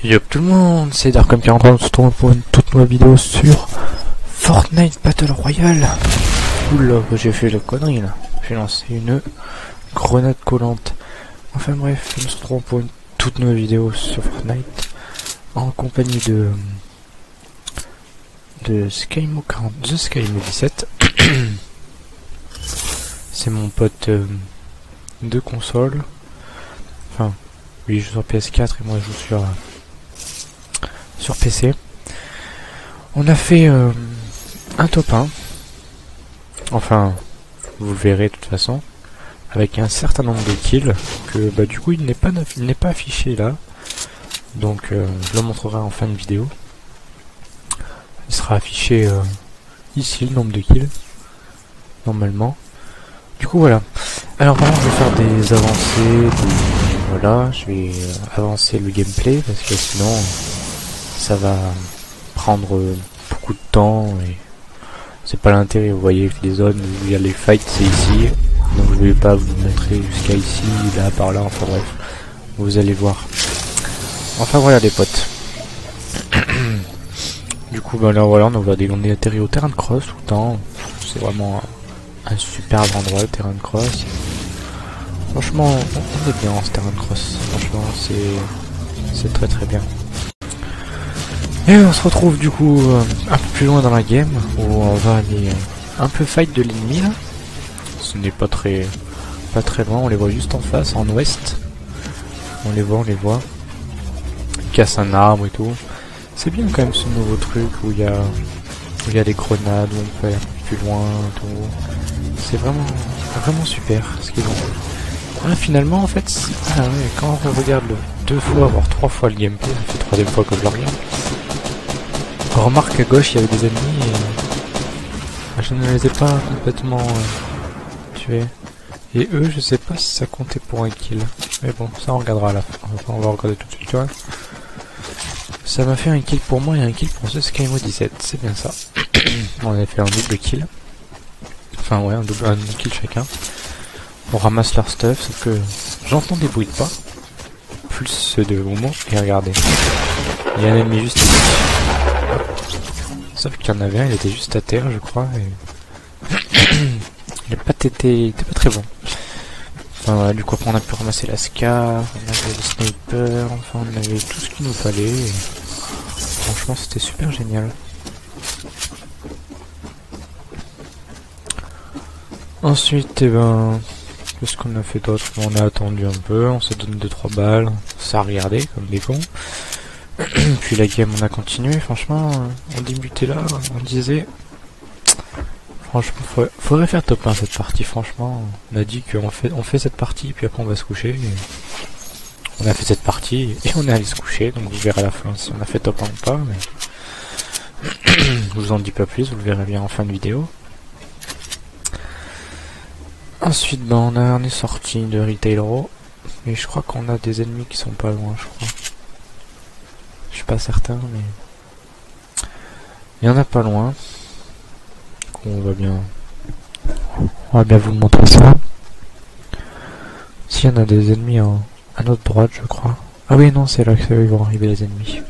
Yop tout le monde, c'est Darkom43, on se retrouve pour une toute nouvelle vidéo sur Fortnite Battle Royale. Oula, j'ai fait la connerie là, j'ai lancé une grenade collante. Enfin bref, on se retrouve pour une toute nouvelle vidéo sur Fortnite en compagnie de Skymo 40, The Skymo 17. C'est mon pote de console. Enfin, lui il joue sur PS4 et moi je joue sur PC. On a fait un top 1. Enfin, vous le verrez de toute façon. Avec un certain nombre de kills. Que bah du coup il n'est pas affiché là. Donc je le montrerai en fin de vidéo. Il sera affiché ici le nombre de kills. Normalement. Du coup voilà. Alors par contre je vais faire des avancées. Voilà, je vais avancer le gameplay parce que sinon ça va prendre beaucoup de temps et c'est pas l'intérêt. Vous voyez que les zones où il y a les fights c'est ici, donc je vais pas vous montrer jusqu'à ici, là, par là, enfin bref, vous allez voir. Enfin voilà les potes. Du coup ben là voilà, on est atterri au terrain de cross tout le temps. C'est vraiment un superbe endroit le terrain de cross. Franchement on est bien en ce terrain de cross, franchement c'est très très bien. Et on se retrouve du coup un peu plus loin dans la game où on va aller un peu fight de l'ennemi là. Ce n'est pas très loin, on les voit juste en face, en ouest. On les voit. Ils cassent un arbre et tout. C'est bien quand même ce nouveau truc où il y a des grenades, où on peut aller plus loin et tout. C'est vraiment super ce qu'ils ont. Voilà, finalement en fait, quand on regarde 2 fois voire 3 fois le gameplay, ça fait 3e fois que je le regarde. On remarque à gauche il y avait des ennemis et je ne les ai pas complètement tués. Et eux, je sais pas si ça comptait pour un kill. Mais bon, ça on regardera à la fin. On va regarder tout de suite. Ouais. Ça m'a fait un kill pour moi et un kill pour ce Skymo 17. C'est bien ça. On a fait un double kill. Enfin ouais, un kill chacun. On ramasse leur stuff, sauf que j'entends des bruits de pas. Plus ceux de moment. Et regardez. Il y a un ennemi juste ici. Sauf qu'il y en avait un, il était juste à terre je crois et il n'a pas très bon. Enfin voilà, du coup après on a pu ramasser la scar, on avait le sniper, enfin on avait tout ce qu'il nous fallait et franchement c'était super génial. Ensuite qu'est-ce qu'on a fait d'autre? On a attendu un peu, on s'est donné 2-3 balles, ça a regardé comme des cons. Puis la game on a continué, franchement on débutait là, on disait franchement faudrait faire top 1 cette partie, franchement on a dit qu'on fait cette partie puis après on va se coucher et on a fait cette partie et on est allé se coucher, donc vous verrez à la fin si on a fait top 1 ou pas, mais je vous en dis pas plus, vous le verrez bien en fin de vidéo. Ensuite on est sorti de Retail Row et je crois qu'on a des ennemis qui sont pas loin, je crois. Je suis pas certain, mais il y en a pas loin. On va bien vous montrer ça. S'il y en a des ennemis à notre droite, je crois. Ah oui, non, c'est là que ils vont arriver les ennemis.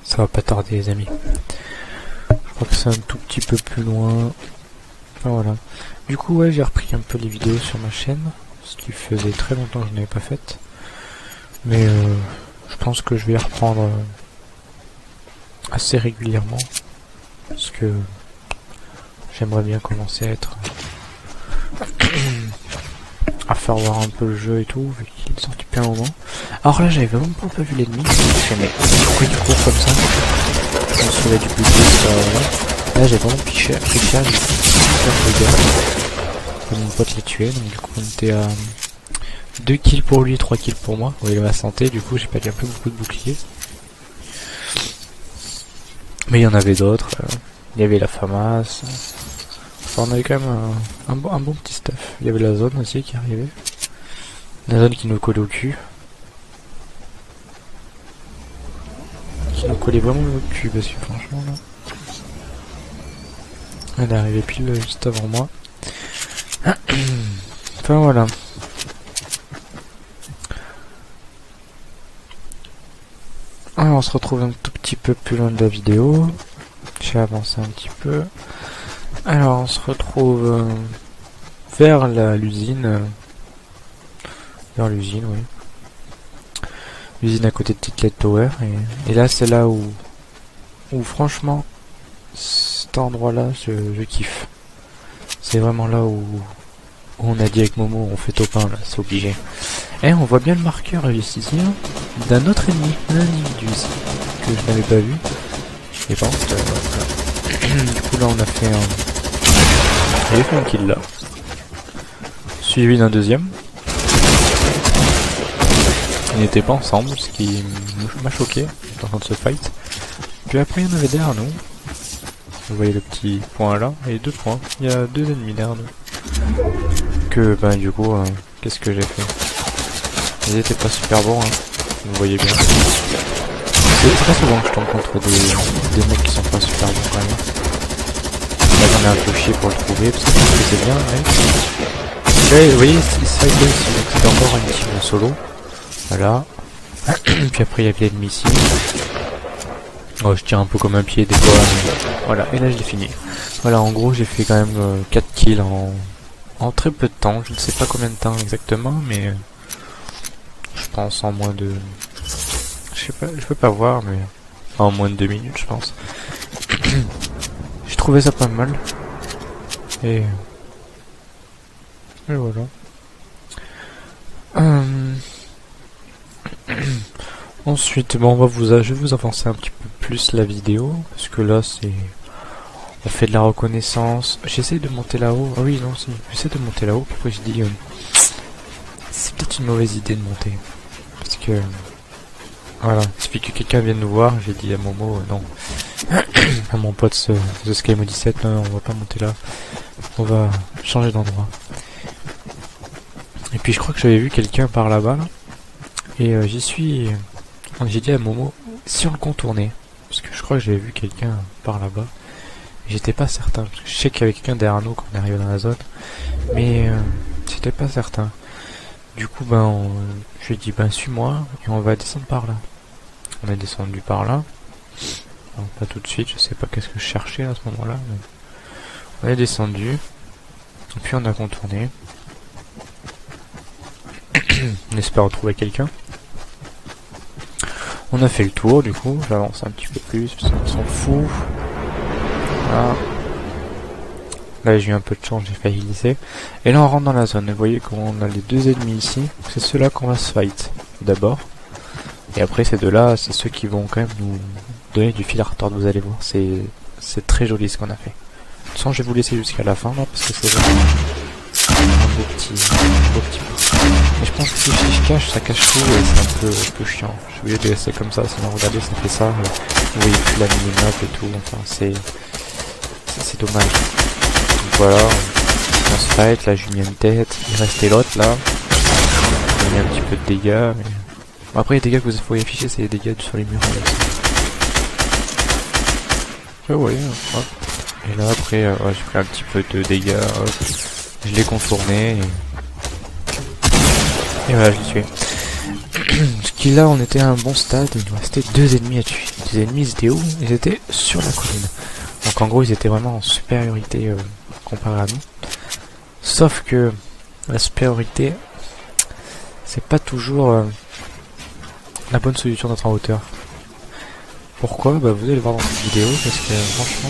Ça va pas tarder, les amis. Je crois que c'est un tout petit peu plus loin. Enfin voilà. Du coup, ouais, j'ai repris un peu les vidéos sur ma chaîne, ce qui faisait très longtemps que je n'avais pas fait. Mais je pense que je vais reprendre assez régulièrement parce que j'aimerais bien commencer à faire voir un peu le jeu et tout vu qu'il est sorti depuis un moment. Alors là j'avais vraiment pas vu l'ennemi, mais pourquoi il court comme ça? On se souvient du budget, là j'ai vraiment piché à mon pote l'a tué, donc du coup on était à 2 kills pour lui, 3 kills pour moi. Oui, il m'a santé, du coup j'ai pas un peu beaucoup de boucliers. Mais il y en avait d'autres. Il y avait la FAMAS. Enfin, on avait quand même un bon petit stuff. Il y avait la zone aussi qui arrivait. La zone qui nous collait au cul. Qui nous collait vraiment au cul parce que franchement là. Elle est arrivée pile juste avant moi. Enfin voilà. Alors, on se retrouve un tout petit peu plus loin de la vidéo. J'ai avancé un petit peu. Alors, on se retrouve vers l'usine. Vers l'usine, oui. L'usine à côté de Titlet Tower. Et là, c'est là où franchement, cet endroit-là, je kiffe. C'est vraiment là où on a dit avec Momo, on fait top 1 là, c'est obligé. Et on voit bien le marqueur ici d'un autre ennemi, un individu ici, que je n'avais pas vu. Et par contre, du coup là on a fait un... J'ai fait un kill là. Suivi d'un deuxième. Ils n'étaient pas ensemble, ce qui m'a choqué, en train de se fight. Puis après il y en avait derrière nous. Vous voyez le petit point là, et 2 points. Il y a 2 ennemis derrière nous. Que ben du coup, qu'est-ce que j'ai fait? Ils étaient pas super bons, hein. Vous voyez bien. C'est pas souvent que je tombe contre des mecs qui sont pas super bons quand même. Là j'en ai un peu chié pour le trouver, parce que je pense que c'est bien, mec. Ouais, vous voyez, ça ici, donc c'était encore une team solo. Voilà. Puis après il y avait l'ennemi ici. Oh, je tire un peu comme un pied des fois, mais voilà, et là je l'ai fini. Voilà, en gros j'ai fait quand même 4 kills en très peu de temps, je ne sais pas combien de temps exactement, mais je pense en moins de... Je sais pas, je peux pas voir, mais en moins de 2 minutes je pense. J'ai trouvé ça pas mal. Et voilà. Ensuite, bon, je vais vous avancer un petit peu plus la vidéo, parce que là c'est... On fait de la reconnaissance. J'essaie de monter là-haut. Ah oui, non, si. J'essaie de monter là-haut. Puis après, je dis... c'est peut-être une mauvaise idée de monter. Parce que... Voilà. Il suffit que quelqu'un vienne nous voir. J'ai dit à Momo, non. À mon pote, The Skymo 17, non, on va pas monter là. On va changer d'endroit. Et puis, je crois que j'avais vu quelqu'un par là-bas, là. Et j'y suis... J'ai dit à Momo, si on le contournait. Parce que je crois que j'avais vu quelqu'un par là-bas. J'étais pas certain, parce que je sais qu'il y avait quelqu'un derrière nous quand on est arrivé dans la zone, mais j'étais pas certain. Du coup, ben, je lui ai dit, ben, suis-moi, et on va descendre par là. On est descendu par là. Non, pas tout de suite, je sais pas qu'est-ce que je cherchais à ce moment-là, mais... On est descendu, et puis on a contourné. On espère retrouver quelqu'un. On a fait le tour, du coup, j'avance un petit peu plus, parce qu'on s'en fout. Voilà. Là j'ai eu un peu de chance, j'ai failli glisser. Et là on rentre dans la zone, et vous voyez qu'on a les 2 ennemis ici. C'est ceux-là qu'on va se fight, d'abord. Et après ces deux-là, c'est ceux qui vont quand même nous donner du fil à retordre, vous allez voir. C'est très joli ce qu'on a fait. De toute façon je vais vous laisser jusqu'à la fin là, parce que c'est vraiment un beau petit bout. Et je pense que si je cache, ça cache tout et c'est un peu chiant. Je suis obligé de laisser comme ça, sinon regardez ça fait ça. Vous voyez plus la minimap et tout, enfin c'est dommage. Donc voilà, on se fight, là j'ai mis une tête, il restait l'autre là. J'ai mis un petit peu de dégâts, mais... Bon, après les dégâts que vous pouvez afficher, c'est les dégâts sur les murs. Ouais, ouais, hop. Et là après, ouais, j'ai pris un petit peu de dégâts, hop. Je l'ai contourné et voilà, je l'ai tué. Ce qui là, on était à un bon stade, il nous restait 2 ennemis à tuer. Les ennemis ils étaient où? Ils étaient sur la colline. Donc en gros ils étaient vraiment en supériorité comparé à nous. Sauf que la supériorité c'est pas toujours la bonne solution d'être en hauteur. Pourquoi? Bah vous allez voir dans cette vidéo parce que franchement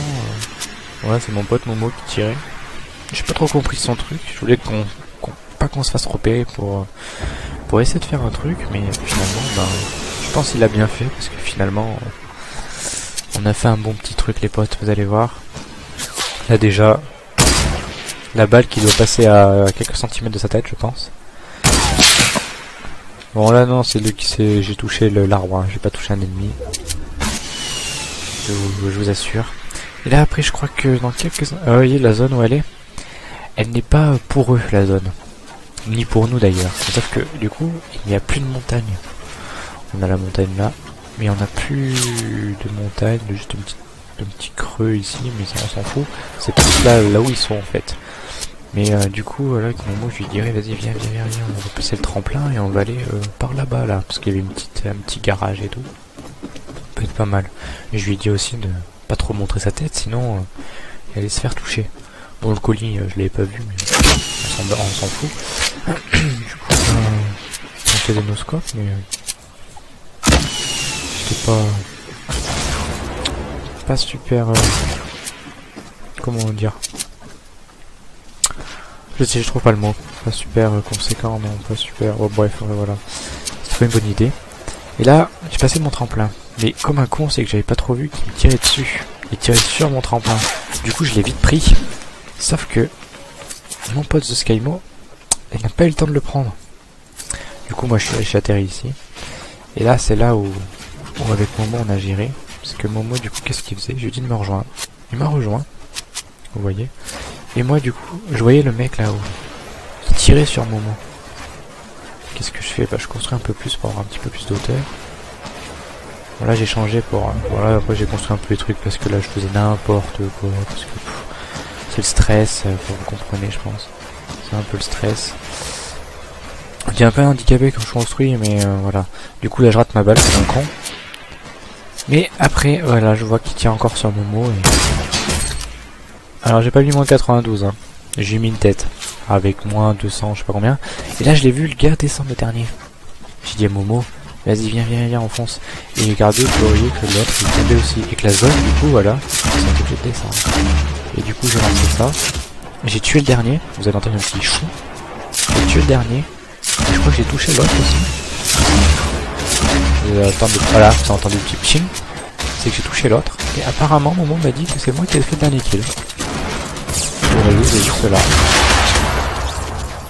voilà, c'est mon pote Momo qui tirait. J'ai pas trop compris son truc, je voulais pas qu'on se fasse repérer pour essayer de faire un truc, mais finalement bah, je pense qu'il a bien fait parce que finalement on a fait un bon petit truc les potes, vous allez voir. Là déjà, la balle qui doit passer à quelques centimètres de sa tête je pense. Bon là non, c'est lui qui s'est... J'ai touché l'arbre, hein. J'ai pas touché un ennemi. Je vous assure. Et là après je crois que dans quelques... Ah vous voyez la zone où elle n'est pas pour eux la zone. Ni pour nous d'ailleurs. Sauf que du coup il n'y a plus de montagne. On a la montagne là. Mais on n'a plus de montagne, juste un petit creux ici, mais ça on s'en fout. C'est plus là où ils sont en fait. Mais du coup là avec Momo je lui dirais vas-y viens, on va passer le tremplin et on va aller par là-bas là. Parce qu'il y avait un petit garage et tout. peut être pas mal. Et je lui ai dit aussi de pas trop montrer sa tête, sinon il allait se faire toucher. Bon, le colis, je l'avais pas vu, mais on s'en fout. Du coup, on fait des noscopes, mais c'était pas super. Comment dire? Je trouve pas le mot. Pas super conséquent, non, pas super. Oh, bref, voilà. C'était pas une bonne idée. Et là, j'ai passé mon tremplin. Mais comme un con, c'est que j'avais pas trop vu qu'il me tirait dessus. Il tirait sur mon tremplin. Du coup, je l'ai vite pris. Sauf que mon pote The Skymo, il n'a pas eu le temps de le prendre. Du coup, moi, je suis atterri ici. Et là, c'est là où avec Momo, on a géré. Parce que Momo, du coup, qu'est-ce qu'il faisait? Je lui ai dit de me rejoindre. Il m'a rejoint. Vous voyez? Et moi, du coup, je voyais le mec là-haut qui tirait sur Momo. Qu'est-ce que je fais? Bah, je construis un peu plus pour avoir un petit peu plus d'hauteur. Voilà, j'ai changé pour... voilà, après j'ai construit un peu les trucs parce que là, je faisais n'importe quoi. Parce que c'est le stress, vous comprenez, je pense. C'est un peu le stress. J'ai un peu handicapé quand je construis, mais voilà. Du coup, là, je rate ma balle, c'est un con. Mais après, voilà, je vois qu'il tient encore sur Momo. Et... alors, j'ai pas mis moins 92, hein. J'ai mis une tête. Avec moins 200, je sais pas combien. Et là, je l'ai vu, le gars descendre le dernier. J'ai dit à Momo, vas-y, viens, on fonce. Et j'ai regardé, vous voyez que l'autre, il tombait aussi. Et que la zone, du coup, voilà, c'est obligé de descendre. Et du coup, j'ai lancé ça. J'ai tué le dernier. Vous avez entendu un petit chou. J'ai tué le dernier. Et je crois que j'ai touché l'autre aussi. Voilà, vous avez entendu le petit pching. C'est que j'ai touché l'autre. Et apparemment, Momo m'a dit que c'est moi qui ai fait le dernier kill. C'est juste là.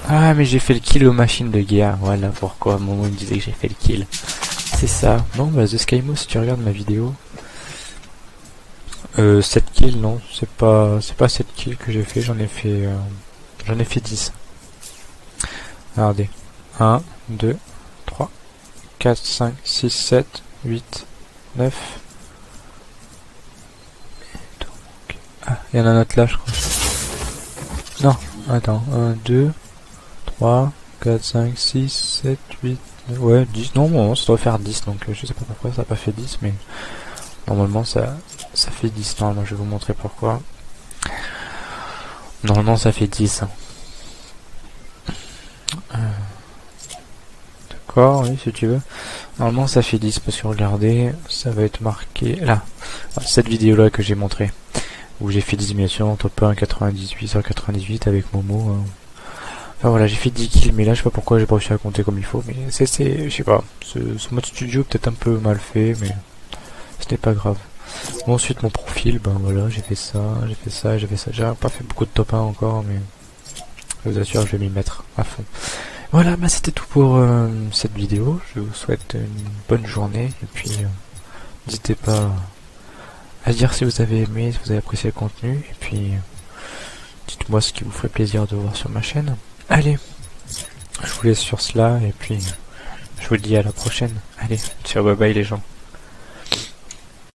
Ah, mais j'ai fait le kill aux machines de guerre. Voilà pourquoi Momo me disait que j'ai fait le kill. C'est ça. Non, bah, The Skymo, si tu regardes ma vidéo. 7 kills, non. C'est pas 7 kills que j'ai fait. J'en ai fait 10. Regardez. 1, 2, 3, 4, 5, 6, 7, 8, 9. Ah, il y en a un autre là, je crois. Non, attends. 1, 2, 3, 4, 5, 6, 7, 8, 9, ouais, 10. Non, bon, ça doit faire 10, donc je sais pas pourquoi ça n'a pas fait 10, mais normalement ça fait 10. Normalement, je vais vous montrer pourquoi. Normalement, ça fait 10. D'accord, oui, si tu veux. Normalement, ça fait 10, parce que regardez, ça va être marqué là. Cette vidéo-là que j'ai montré, où j'ai fait 10 simulations, top 1, 98, 198 avec Momo. Enfin voilà, j'ai fait 10 kills, mais là je sais pas pourquoi j'ai pas réussi à compter comme il faut, mais je sais pas, ce mode studio peut-être un peu mal fait, mais ce n'est pas grave. Bon, ensuite mon profil, ben voilà, j'ai fait ça. J'ai pas fait beaucoup de top 1 encore, mais je vous assure, je vais m'y mettre à fond. Voilà, bah c'était tout pour cette vidéo. Je vous souhaite une bonne journée, et puis n'hésitez pas à dire si vous avez aimé, si vous avez apprécié le contenu, et puis dites-moi ce qui vous ferait plaisir de voir sur ma chaîne. Allez, je vous laisse sur cela, et puis je vous dis à la prochaine. Allez, ciao, bye bye les gens.